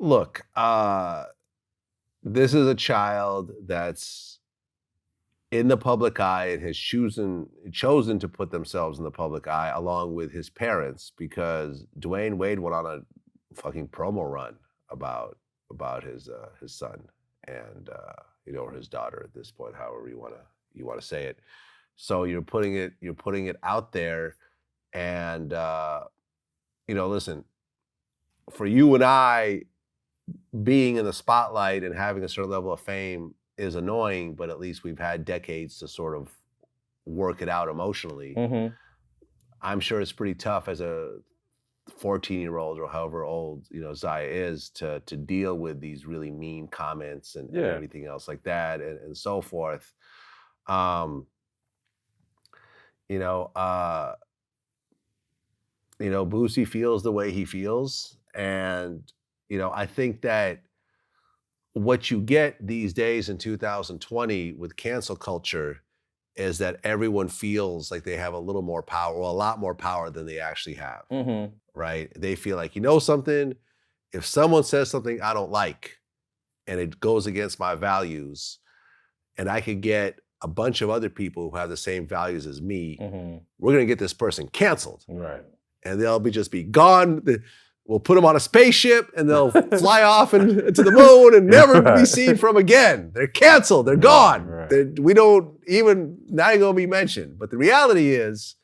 Look, this is a child that's in the public eye and has chosen to put themselves in the public eye along with his parents because Dwayne Wade went on a fucking promo run about his son and or his daughter at this point, however you want to say it. So you're putting it out there, and listen, for you and I, being in the spotlight and having a certain level of fame is annoying, but at least we've had decades to sort of work it out emotionally. Mm-hmm. I'm sure it's pretty tough as a 14-year-old or however old Zaya is to deal with these really mean comments and everything else like that and so forth. Boosie feels the way he feels, and I think that what you get these days in 2020 with cancel culture is that everyone feels like they have a little more power, or a lot more power than they actually have, right? They feel like, something, if someone says something I don't like and it goes against my values, and I could get a bunch of other people who have the same values as me, we're gonna get this person canceled. Right. And they'll just be gone. We'll put them on a spaceship and they'll fly off to the moon and never be seen from again. They're canceled. They're gone. Right. We don't even, not even gonna be mentioned. But the reality is,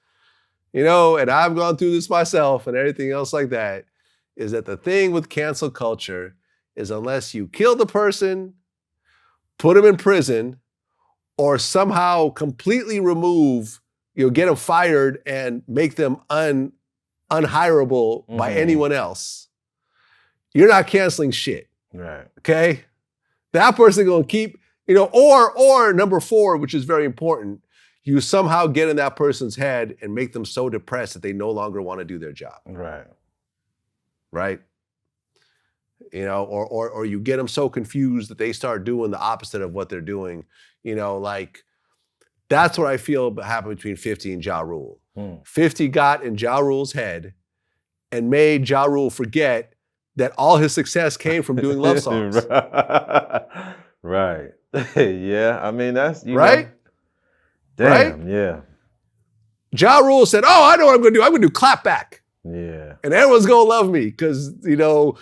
and I've gone through this myself and everything else like that, is that the thing with cancel culture is unless you kill the person, put them in prison, or somehow completely remove, get them fired and make them unhireable by anyone else, you're not canceling shit. Right. Okay? That person gonna keep, or number 4, which is very important, you somehow get in that person's head and make them so depressed that they no longer want to do their job. Right. Right? Or you get them so confused that they start doing the opposite of what they're doing. That's what I feel happened between 50 and Ja Rule. 50 got in Ja Rule's head and made Ja Rule forget that all his success came from doing love songs. Right. Yeah, I mean, that's, right? Damn, yeah. Ja Rule said, oh, I know what I'm gonna do. I'm gonna do clapback. Yeah. And everyone's gonna love me because, because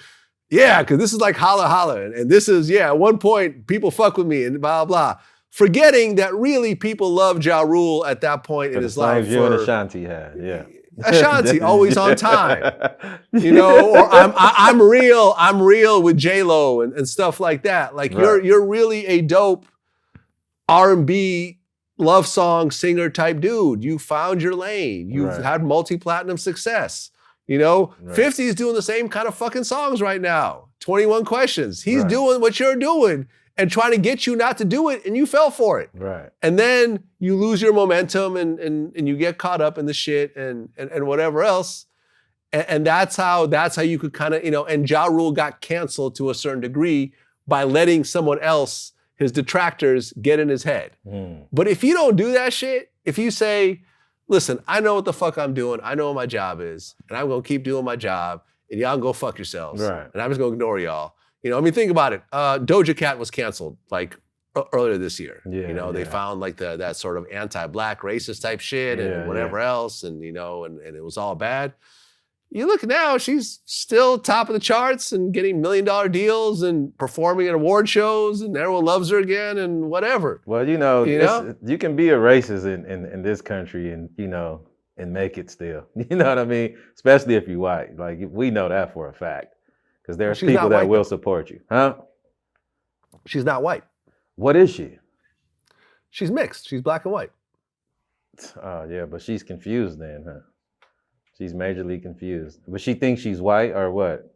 this is like holla holla. And this is, at one point, people fuck with me and blah, blah. Forgetting that really people love Ja Rule at that point in his life. You and Ashanti had, yeah. Ashanti, always on time. Or I'm real with J-Lo and stuff like that. Like you're really a dope R&B love song singer type dude. You found your lane. You've had multi-platinum success. 50 is doing the same kind of fucking songs right now. 21 Questions. He's doing what you're doing and trying to get you not to do it, and you fell for it. Right. And then you lose your momentum and you get caught up in the shit and whatever else. And that's how you could kind of, and Ja Rule got canceled to a certain degree by letting someone else, his detractors, get in his head. But if you don't do that shit, if you say, listen, I know what the fuck I'm doing, I know what my job is, and I'm gonna keep doing my job, and y'all can go fuck yourselves. Right. And I'm just gonna ignore y'all. Think about it. Doja Cat was canceled earlier this year. They found that sort of anti-black racist type shit and whatever else, and and it was all bad. You look now, she's still top of the charts and getting $1 million deals and performing at award shows, and everyone loves her again and whatever. Well, you can be a racist in this country and and make it still. You know what I mean? Especially if you're white. Like we know that for a fact. Because there's people that will support you. Huh? She's not white. What is she? She's mixed. She's black and white. Oh, yeah, but she's confused then, huh? She's majorly confused. But she thinks she's white or what?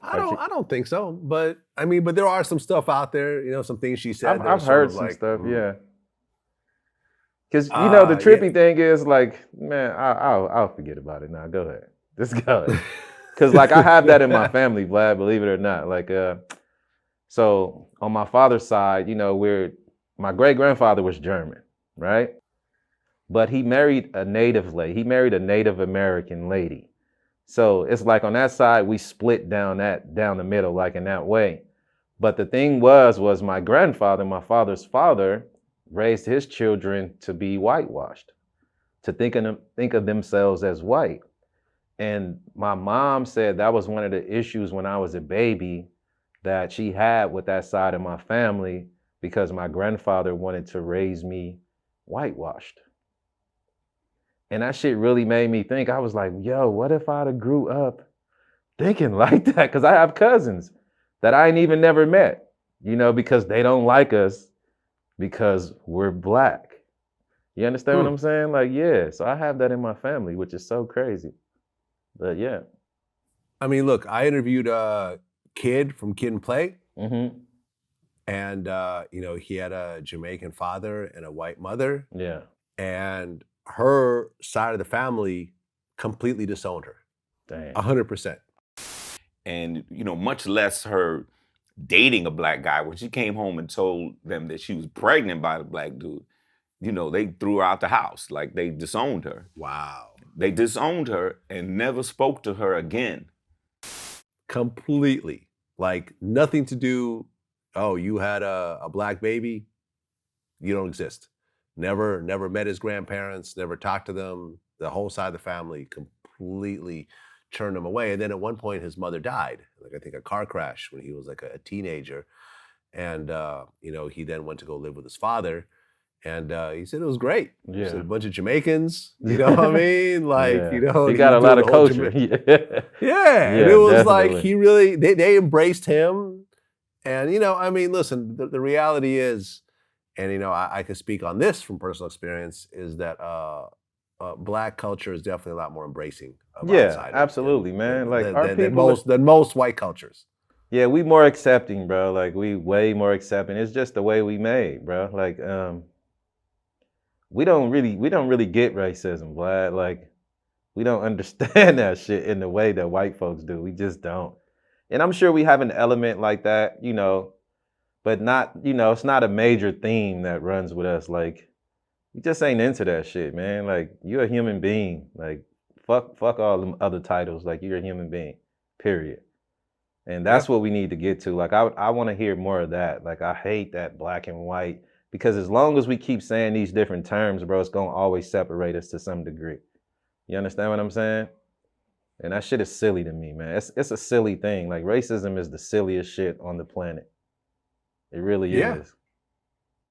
I don't think so. But but there are some stuff out there, some things she said. I've heard some stuff, yeah. Because the trippy thing is man, I'll forget about it now. Go ahead. Just go ahead. Because I have that in my family, Vlad, believe it or not. So on my father's side, my great-grandfather was German, right? But he married a native lady. He married a Native American lady. So it's like on that side, we split down the middle, like in that way. But the thing was my grandfather, my father's father, raised his children to be whitewashed, to think of themselves as white. And my mom said that was one of the issues when I was a baby that she had with that side of my family, because my grandfather wanted to raise me whitewashed. And that shit really made me think. I was like, yo, what if I'd have grew up thinking like that? Because I have cousins that I ain't even never met, because they don't like us because we're black. You understand what I'm saying? Like, yeah. So I have that in my family, which is so crazy. But yeah. I mean, look, I interviewed a kid from Kid and Play. Mm-hmm. And, he had a Jamaican father and a white mother. Yeah. And her side of the family completely disowned her. Damn. 100%. And, much less her dating a black guy. When she came home and told them that she was pregnant by the black dude, they threw her out the house. Like, they disowned her. Wow. They disowned her and never spoke to her again. Completely. Like, nothing to do, oh, you had a black baby, you don't exist. Never met his grandparents, never talked to them. The whole side of the family completely turned him away. And then at one point, his mother died, like I think a car crash when he was like a teenager. And, he then went to go live with his father. And he said it was great. Yeah. He said a bunch of Jamaicans, you know what I mean? Like, yeah. He got a lot of culture. Yeah. And it was like, they embraced him. And, listen, the reality is, and, I can speak on this from personal experience, is that black culture is definitely a lot more embracing of outsiders. Absolutely, man. Like than most white cultures. Yeah, we more accepting, bro. Like, we way more accepting. It's just the way we made, bro. Like, we don't really get racism, Vlad. Like, we don't understand that shit in the way that white folks do. We just don't. And I'm sure we have an element like that, but not, it's not a major theme that runs with us. Like, we just ain't into that shit, man. Like, you're a human being. Like, fuck all them other titles. Like, you're a human being, period. And that's what we need to get to. Like, I want to hear more of that. Like, I hate that black and white, because as long as we keep saying these different terms, bro, it's going to always separate us to some degree. You understand what I'm saying? And that shit is silly to me, man. It's a silly thing. Like, racism is the silliest shit on the planet. It really is.